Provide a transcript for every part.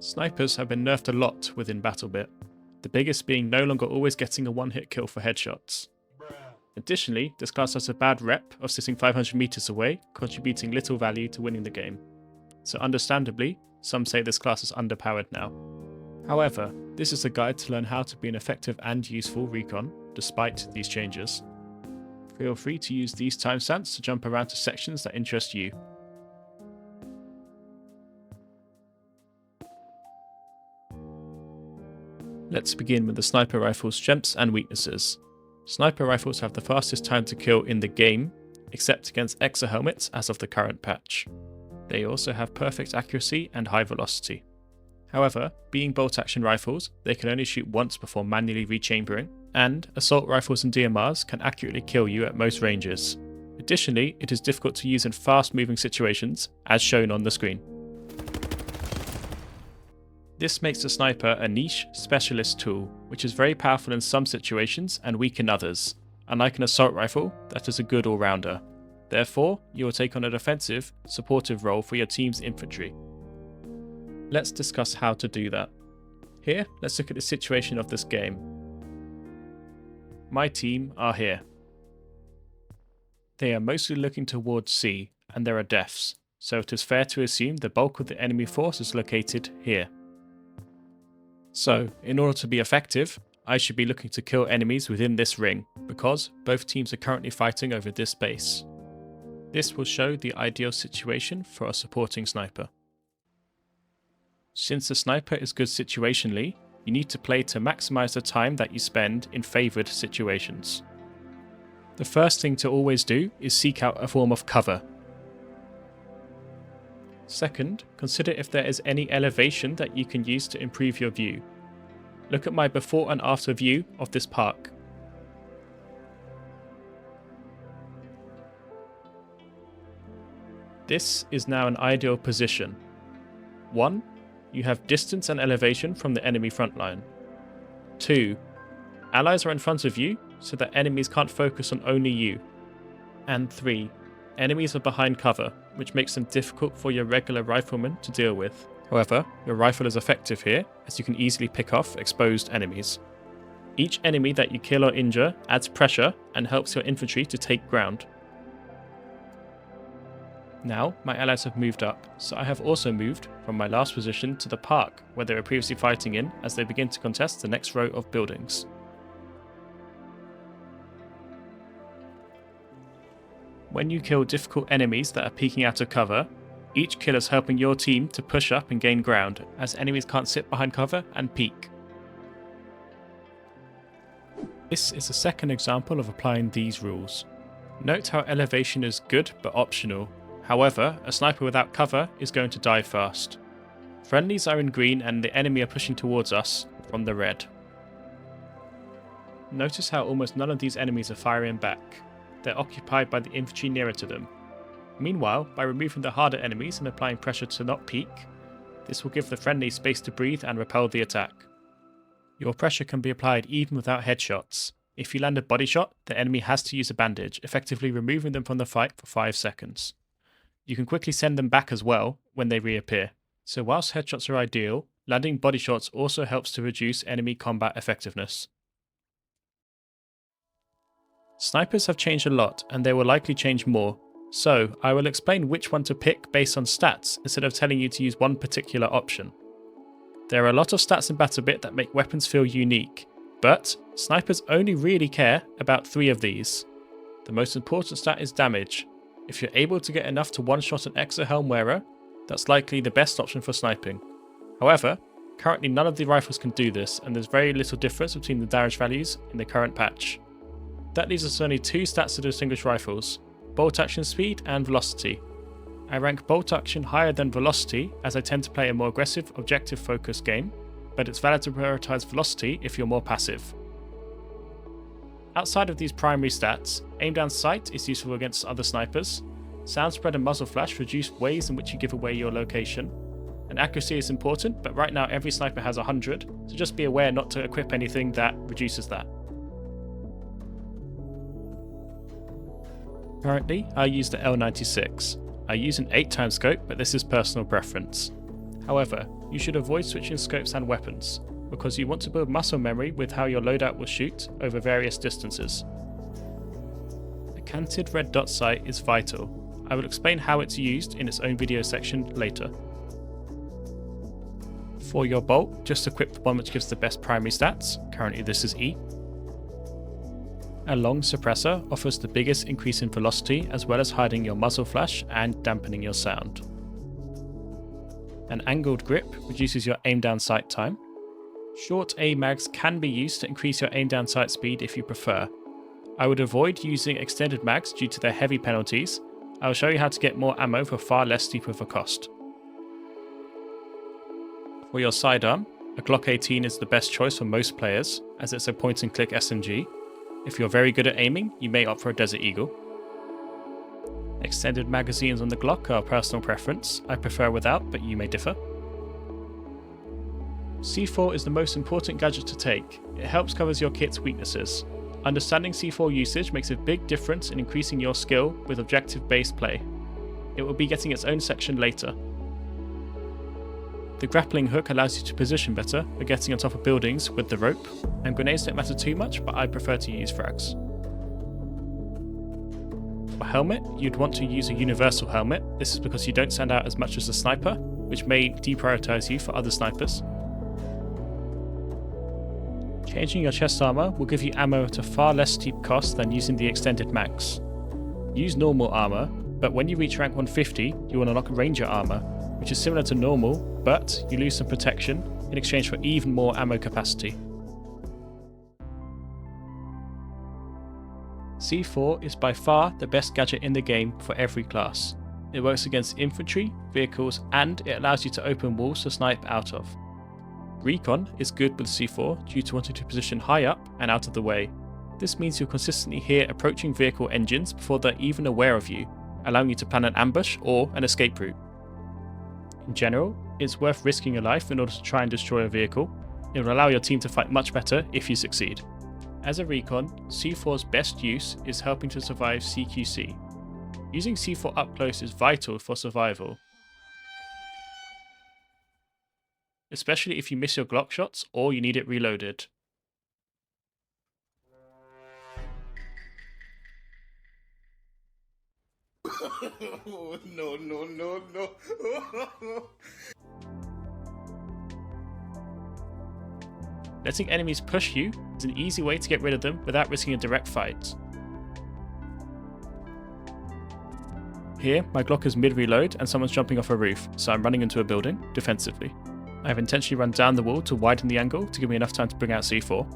Snipers have been nerfed a lot within Battlebit, the biggest being no longer always getting a one-hit kill for headshots. Additionally, this class has a bad rep of sitting 500 meters away, contributing little value to winning the game. So understandably, some say this class is underpowered now. However, this is a guide to learn how to be an effective and useful Recon, despite these changes. Feel free to use these timestamps to jump around to sections that interest you. Let's begin with the sniper rifle's strengths and weaknesses. Sniper rifles have the fastest time to kill in the game, except against Exa helmets as of the current patch. They also have perfect accuracy and high velocity. However, being bolt-action rifles, they can only shoot once before manually rechambering, and assault rifles and DMRs can accurately kill you at most ranges. Additionally, it is difficult to use in fast-moving situations, as shown on the screen. This makes the sniper a niche, specialist tool, which is very powerful in some situations and weak in others, unlike an assault rifle that is a good all-rounder. Therefore, you will take on a defensive, supportive role for your team's infantry. Let's discuss how to do that. Here, let's look at the situation of this game. My team are here. They are mostly looking towards C, and there are deaths, so it is fair to assume the bulk of the enemy force is located here. So, in order to be effective, I should be looking to kill enemies within this ring, because both teams are currently fighting over this base. This will show the ideal situation for a supporting sniper. Since the sniper is good situationally, you need to play to maximize the time that you spend in favoured situations. The first thing to always do is seek out a form of cover. Second, consider if there is any elevation that you can use to improve your view. Look at my before and after view of this park. This is now an ideal position. 1. You have distance and elevation from the enemy front line. 2. Allies are in front of you, so that enemies can't focus on only you. And 3. Enemies are behind cover, which makes them difficult for your regular rifleman to deal with. However, your rifle is effective here, as you can easily pick off exposed enemies. Each enemy that you kill or injure adds pressure and helps your infantry to take ground. Now, my allies have moved up, so I have also moved from my last position to the park where they were previously fighting in as they begin to contest the next row of buildings. When you kill difficult enemies that are peeking out of cover, each kill is helping your team to push up and gain ground, as enemies can't sit behind cover and peek. This is a second example of applying these rules. Note how elevation is good but optional. However, a sniper without cover is going to die fast. Friendlies are in green and the enemy are pushing towards us from the red. Notice how almost none of these enemies are firing back. They're occupied by the infantry nearer to them. Meanwhile, by removing the harder enemies and applying pressure to not peek, this will give the friendly space to breathe and repel the attack. Your pressure can be applied even without headshots. If you land a body shot, the enemy has to use a bandage, effectively removing them from the fight for 5 seconds. You can quickly send them back as well when they reappear. So whilst headshots are ideal, landing body shots also helps to reduce enemy combat effectiveness. Snipers have changed a lot, and they will likely change more, so I will explain which one to pick based on stats instead of telling you to use one particular option. There are a lot of stats in Battlebit that make weapons feel unique, but snipers only really care about 3 of these. The most important stat is damage. If you're able to get enough to one-shot an Exa helm wearer, that's likely the best option for sniping. However, currently none of the rifles can do this, and there's very little difference between the damage values in the current patch. That leaves us only 2 stats to distinguish rifles: bolt action speed and velocity. I rank bolt action higher than velocity as I tend to play a more aggressive, objective focused game, but it's valid to prioritize velocity if you're more passive. Outside of these primary stats, aim down sight is useful against other snipers, sound spread and muzzle flash reduce ways in which you give away your location, and accuracy is important, but right now every sniper has 100, so just be aware not to equip anything that reduces that. Currently, I use the L96. I use an 8x scope, but this is personal preference. However, you should avoid switching scopes and weapons, because you want to build muscle memory with how your loadout will shoot over various distances. A canted red dot sight is vital. I will explain how it's used in its own video section later. For your bolt, just equip the one which gives the best primary stats, currently this is E. A long suppressor offers the biggest increase in velocity as well as hiding your muzzle flash and dampening your sound. An angled grip reduces your aim down sight time. Short A mags can be used to increase your aim down sight speed if you prefer. I would avoid using extended mags due to their heavy penalties. I will show you how to get more ammo for far less steep of a cost. For your sidearm, a Glock 18 is the best choice for most players, as it's a point and click SMG. If you're very good at aiming, you may opt for a Desert Eagle. Extended magazines on the Glock are a personal preference. I prefer without, but you may differ. C4 is the most important gadget to take. It helps cover your kit's weaknesses. Understanding C4 usage makes a big difference in increasing your skill with objective-based play. It will be getting its own section later. The grappling hook allows you to position better for getting on top of buildings with the rope, and grenades don't matter too much, but I prefer to use frags. For helmet, you'd want to use a universal helmet. This is because you don't stand out as much as a sniper, which may deprioritize you for other snipers. Changing your chest armor will give you ammo at a far less steep cost than using the extended mags. Use normal armor, but when you reach rank 150, you will unlock ranger armor, which is similar to normal, but you lose some protection in exchange for even more ammo capacity. C4 is by far the best gadget in the game for every class. It works against infantry, vehicles, and it allows you to open walls to snipe out of. Recon is good with C4 due to wanting to position high up and out of the way. This means you'll consistently hear approaching vehicle engines before they're even aware of you, allowing you to plan an ambush or an escape route. In general, it's worth risking your life in order to try and destroy a vehicle. It will allow your team to fight much better if you succeed. As a recon, C4's best use is helping to survive CQC. Using C4 up close is vital for survival, especially if you miss your Glock shots or you need it reloaded. No. Letting enemies push you is an easy way to get rid of them without risking a direct fight. Here, my Glock is mid-reload and someone's jumping off a roof, so I'm running into a building, defensively. I have intentionally run down the wall to widen the angle to give me enough time to bring out C4.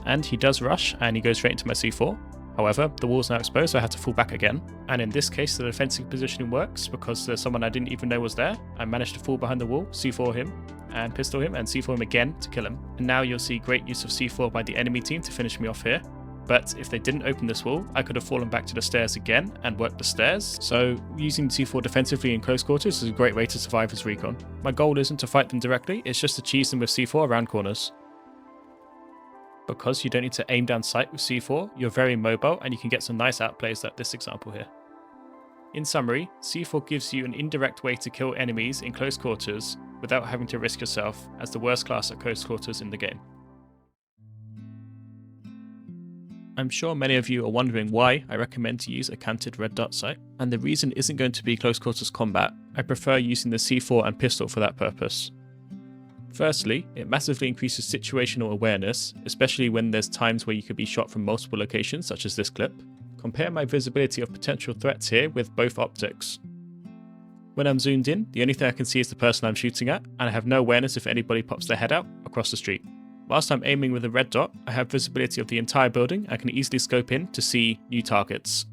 And he does rush, and he goes straight into my C4. However, the wall's now exposed, so I had to fall back again. And in this case, the defensive positioning works because there's someone I didn't even know was there. I managed to fall behind the wall, C4 him, and pistol him, and C4 him again to kill him. And now you'll see great use of C4 by the enemy team to finish me off here. But if they didn't open this wall, I could have fallen back to the stairs again and worked the stairs. So using C4 defensively in close quarters is a great way to survive as recon. My goal isn't to fight them directly, it's just to cheese them with C4 around corners. Because you don't need to aim down sight with C4, you're very mobile and you can get some nice outplays like this example here. In summary, C4 gives you an indirect way to kill enemies in close quarters without having to risk yourself as the worst class at close quarters in the game. I'm sure many of you are wondering why I recommend to use a canted red dot sight, and the reason isn't going to be close quarters combat. I prefer using the C4 and pistol for that purpose. Firstly, it massively increases situational awareness, especially when there's times where you could be shot from multiple locations, such as this clip. Compare my visibility of potential threats here with both optics. When I'm zoomed in, the only thing I can see is the person I'm shooting at, and I have no awareness if anybody pops their head out across the street. Whilst I'm aiming with a red dot, I have visibility of the entire building and can easily scope in to see new targets.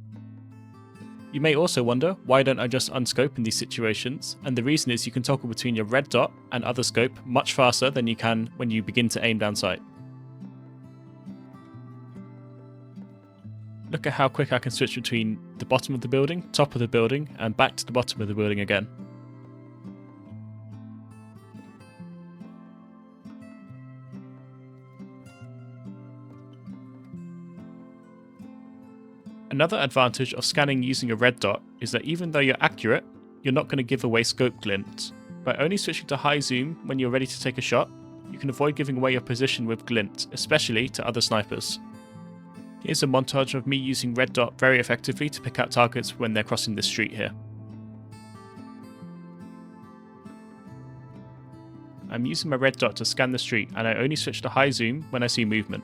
You may also wonder, why don't I just unscope in these situations? And the reason is you can toggle between your red dot and other scope much faster than you can when you begin to aim down sight. Look at how quick I can switch between the bottom of the building, top of the building, and back to the bottom of the building again. Another advantage of scanning using a red dot is that even though you're accurate, you're not going to give away scope glint. By only switching to high zoom when you're ready to take a shot, you can avoid giving away your position with glint, especially to other snipers. Here's a montage of me using red dot very effectively to pick out targets when they're crossing this street here. I'm using my red dot to scan the street, and I only switch to high zoom when I see movement.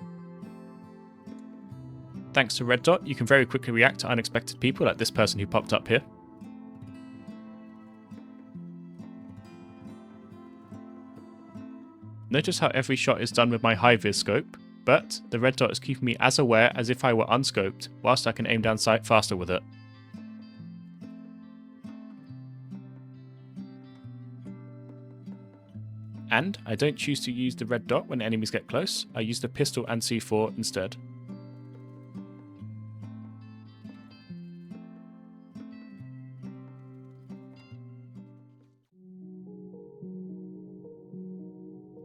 Thanks to red dot, you can very quickly react to unexpected people like this person who popped up here. Notice how every shot is done with my high vis scope, but the red dot is keeping me as aware as if I were unscoped, whilst I can aim down sight faster with it. And I don't choose to use the red dot when enemies get close, I use the pistol and C4 instead.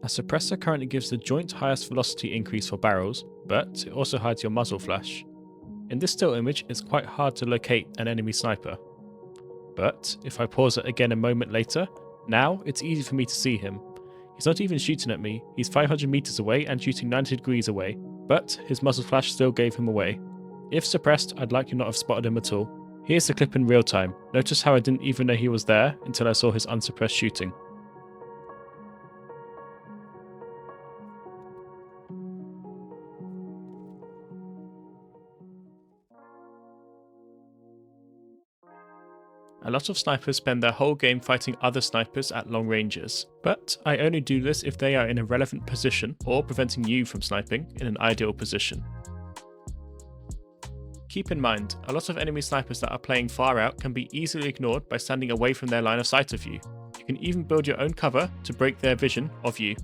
A suppressor currently gives the joint highest velocity increase for barrels, but it also hides your muzzle flash. In this still image, it's quite hard to locate an enemy sniper. But if I pause it again a moment later, now it's easy for me to see him. He's not even shooting at me, he's 500 meters away and shooting 90 degrees away, but his muzzle flash still gave him away. If suppressed, I'd likely not have spotted him at all. Here's the clip in real time. Notice how I didn't even know he was there until I saw his unsuppressed shooting. A lot of snipers spend their whole game fighting other snipers at long ranges, but I only do this if they are in a relevant position or preventing you from sniping in an ideal position. Keep in mind, a lot of enemy snipers that are playing far out can be easily ignored by standing away from their line of sight of you. You can even build your own cover to break their vision of you.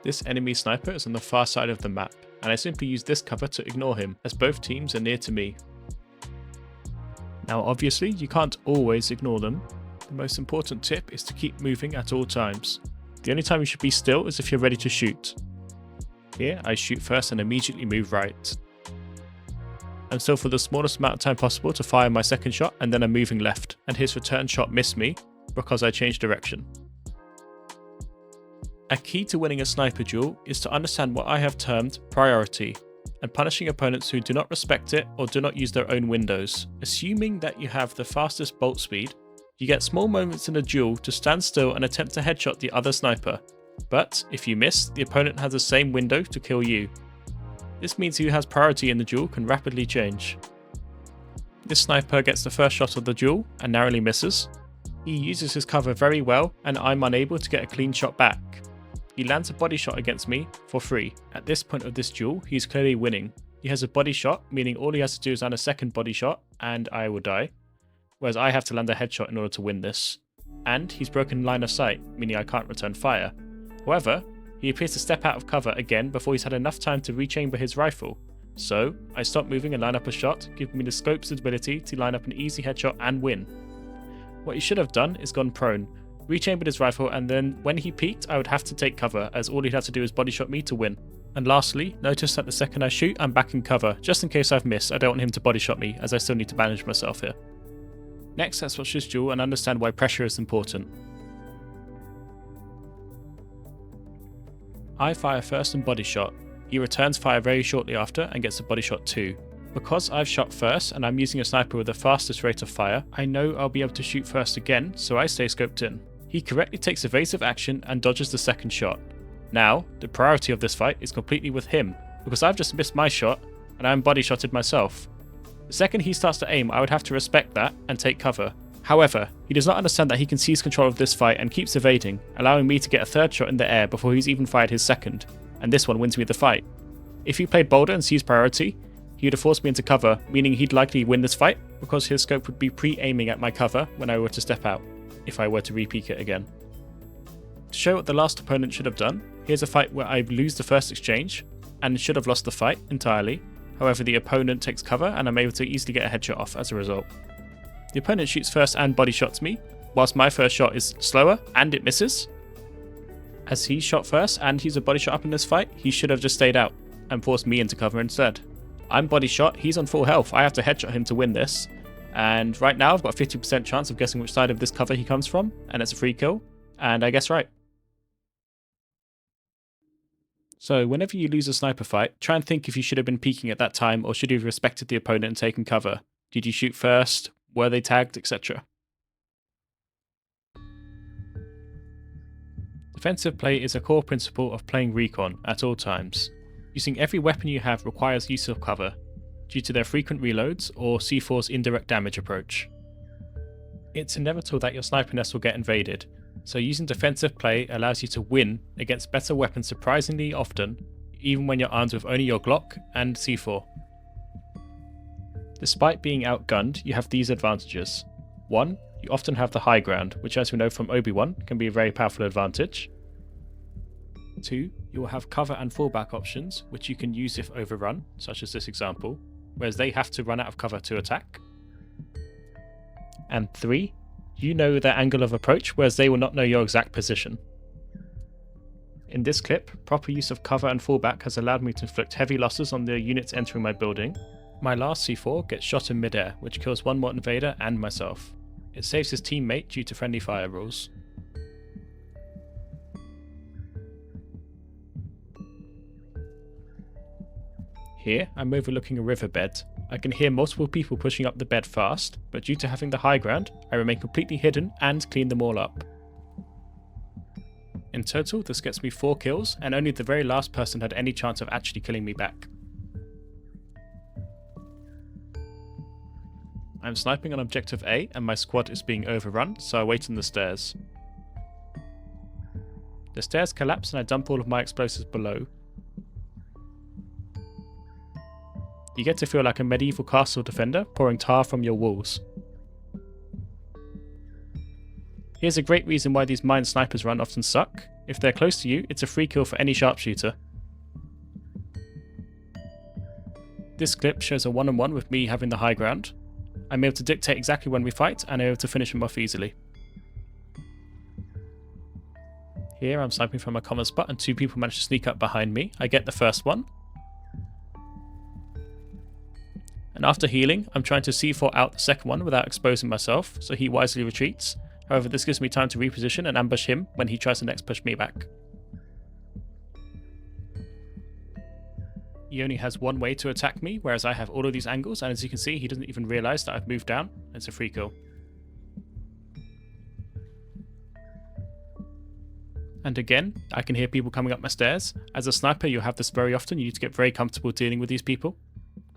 This enemy sniper is on the far side of the map, and I simply use this cover to ignore him, as both teams are near to me. Now obviously, you can't always ignore them. The most important tip is to keep moving at all times. The only time you should be still is if you're ready to shoot. Here, I shoot first and immediately move right. I'm still for the smallest amount of time possible to fire my second shot, and then I'm moving left, and his return shot missed me because I changed direction. A key to winning a sniper duel is to understand what I have termed priority, and punishing opponents who do not respect it or do not use their own windows. Assuming that you have the fastest bolt speed, you get small moments in a duel to stand still and attempt to headshot the other sniper, but if you miss, the opponent has the same window to kill you. This means who has priority in the duel can rapidly change. This sniper gets the first shot of the duel and narrowly misses. He uses his cover very well and I'm unable to get a clean shot back. He lands a body shot against me for free. At this point of this duel, he's clearly winning. He has a body shot, meaning all he has to do is land a second body shot, and I will die. Whereas I have to land a headshot in order to win this. And he's broken line of sight, meaning I can't return fire. However, he appears to step out of cover again before he's had enough time to rechamber his rifle. So, I stop moving and line up a shot, giving me the scope's ability to line up an easy headshot and win. What he should have done is gone prone, rechambered his rifle, and then when he peeked I would have to take cover, as all he'd have to do is body shot me to win. And lastly, notice that the second I shoot I'm back in cover, just in case I've missed. I don't want him to body shot me, as I still need to manage myself here. Next, let's watch this duel and understand why pressure is important. I fire first and body shot. He returns fire very shortly after and gets a body shot too. Because I've shot first and I'm using a sniper with the fastest rate of fire, I know I'll be able to shoot first again, so I stay scoped in. He correctly takes evasive action and dodges the second shot. Now, the priority of this fight is completely with him, because I've just missed my shot and I'm body shotted myself. The second he starts to aim, I would have to respect that and take cover. However, he does not understand that he can seize control of this fight and keeps evading, allowing me to get a third shot in the air before he's even fired his second, and this one wins me the fight. If he played bolder and seized priority, he would have forced me into cover, meaning he'd likely win this fight, because his scope would be pre-aiming at my cover when I were to step out, if I were to re-peek it again. To show what the last opponent should have done, here's a fight where I lose the first exchange, and should have lost the fight entirely. However, the opponent takes cover and I'm able to easily get a headshot off as a result. The opponent shoots first and body shots me, whilst my first shot is slower and it misses. As he shot first and he's a body shot up in this fight, he should have just stayed out and forced me into cover instead. I'm body shot, he's on full health, I have to headshot him to win this, And right now I've got a 50% chance of guessing which side of this cover he comes from, and it's a free kill, and I guess right. So whenever you lose a sniper fight, try and think if you should have been peeking at that time or should you have respected the opponent and taken cover. Did you shoot first? Were they tagged? Etc. Defensive play is a core principle of playing Recon at all times. Using every weapon you have requires use of cover, due to their frequent reloads or C4's indirect damage approach. It's inevitable that your sniper nest will get invaded, so using defensive play allows you to win against better weapons surprisingly often, even when you're armed with only your Glock and C4. Despite being outgunned, you have these advantages. 1. You often have the high ground, which as we know from Obi-Wan can be a very powerful advantage. 2. You will have cover and fallback options, which you can use if overrun, such as this example, whereas they have to run out of cover to attack. And 3. You know their angle of approach, whereas they will not know your exact position. In this clip, proper use of cover and fallback has allowed me to inflict heavy losses on the units entering my building. My last C4 gets shot in midair, which kills one more invader and myself. It saves his teammate due to friendly fire rules. Here, I'm overlooking a riverbed. I can hear multiple people pushing up the bed fast, but due to having the high ground, I remain completely hidden and clean them all up. In total, this gets me 4 kills, and only the very last person had any chance of actually killing me back. I'm sniping on objective A, and my squad is being overrun, so I wait on the stairs. The stairs collapse and I dump all of my explosives below. You get to feel like a medieval castle defender pouring tar from your walls. Here's a great reason why these mine snipers run often suck. If they're close to you, it's a free kill for any sharpshooter. This clip shows a one-on-one with me having the high ground. I'm able to dictate exactly when we fight and I'm able to finish him off easily. Here I'm sniping from a common spot and 2 people manage to sneak up behind me. I get the first one. And after healing, I'm trying to C4 out the second one without exposing myself, so he wisely retreats. However, this gives me time to reposition and ambush him when he tries to next push me back. He only has one way to attack me, whereas I have all of these angles, and as you can see, he doesn't even realise that I've moved down. It's a free kill. And again, I can hear people coming up my stairs. As a sniper, you'll have this very often. You need to get very comfortable dealing with these people.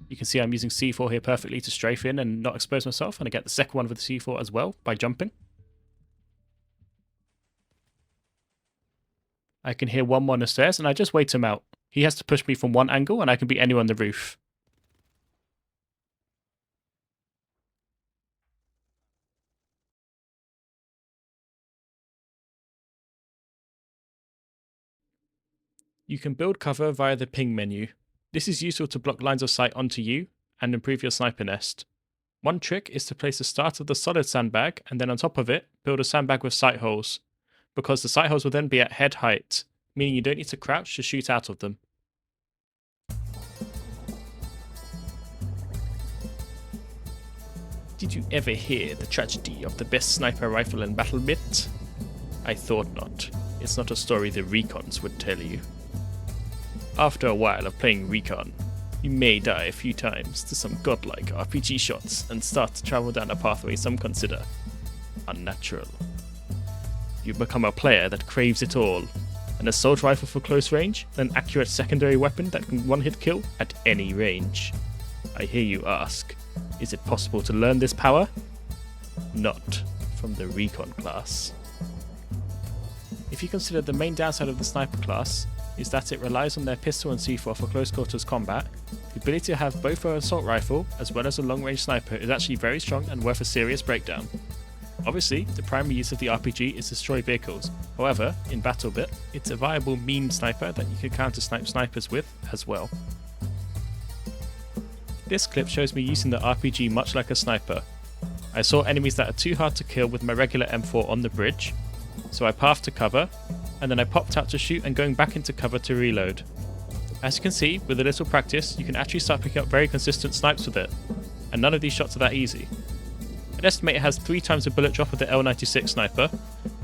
You can see I'm using C4 here perfectly to strafe in and not expose myself, and I get the second one with the C4 as well by jumping. I can hear one more on the stairs and I just wait him out. He has to push me from one angle and I can be anywhere on the roof. You can build cover via the ping menu. This is useful to block lines of sight onto you and improve your sniper nest. One trick is to place the start of the solid sandbag and then on top of it, build a sandbag with sight holes, because the sight holes will then be at head height, meaning you don't need to crouch to shoot out of them. Did you ever hear the tragedy of the best sniper rifle in Battlebit? I thought not. It's not a story the Recons would tell you. After a while of playing Recon, you may die a few times to some godlike RPG shots and start to travel down a pathway some consider unnatural. You become a player that craves it all, an assault rifle for close range, and an accurate secondary weapon that can one-hit kill at any range. I hear you ask, is it possible to learn this power? Not from the Recon class. If you consider the main downside of the sniper class is that it relies on their pistol and C4 for close quarters combat, the ability to have both an assault rifle as well as a long range sniper is actually very strong and worth a serious breakdown. Obviously, the primary use of the RPG is destroy vehicles. However, in Battlebit, it's a viable meme sniper that you can counter-snipe snipers with as well. This clip shows me using the RPG much like a sniper. I saw enemies that are too hard to kill with my regular M4 on the bridge, so I pathed to cover, and then I popped out to shoot and going back into cover to reload. As you can see, with a little practice, you can actually start picking up very consistent snipes with it, and none of these shots are that easy. An estimator has 3 times the bullet drop of the L96 sniper,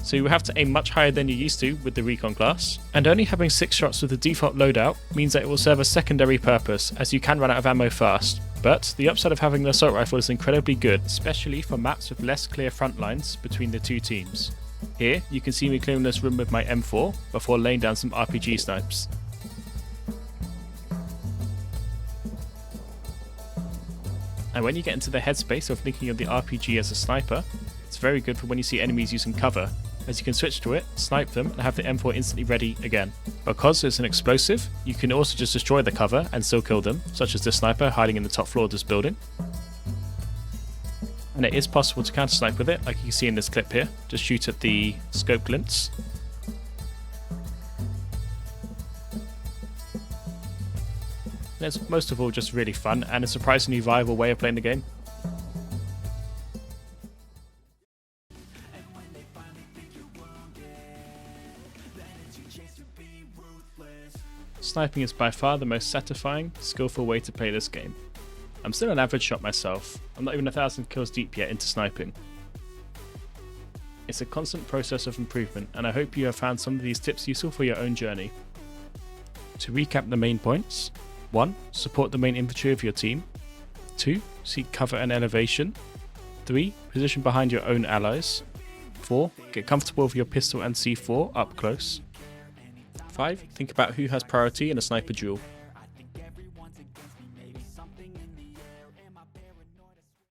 so you will have to aim much higher than you used to with the Recon class. And only having 6 shots with the default loadout means that it will serve a secondary purpose, as you can run out of ammo fast. But the upside of having the assault rifle is incredibly good, especially for maps with less clear front lines between the two teams. Here, you can see me clearing this room with my M4 before laying down some RPG snipes. And when you get into the headspace of thinking of the RPG as a sniper, it's very good for when you see enemies using cover, as you can switch to it, snipe them, and have the M4 instantly ready again. Because it's an explosive, you can also just destroy the cover and still kill them, such as this sniper hiding in the top floor of this building. And it is possible to counter snipe with it, like you can see in this clip here. Just shoot at the scope glints. And it's most of all just really fun and a surprisingly viable way of playing the game. Sniping is by far the most satisfying, skillful way to play this game. I'm still an average shot myself, I'm not even 1,000 kills deep yet into sniping. It's a constant process of improvement, and I hope you have found some of these tips useful for your own journey. To recap the main points: 1. Support the main infantry of your team. 2. Seek cover and elevation. 3. Position behind your own allies. 4. Get comfortable with your pistol and C4 up close. 5. Think about who has priority in a sniper duel.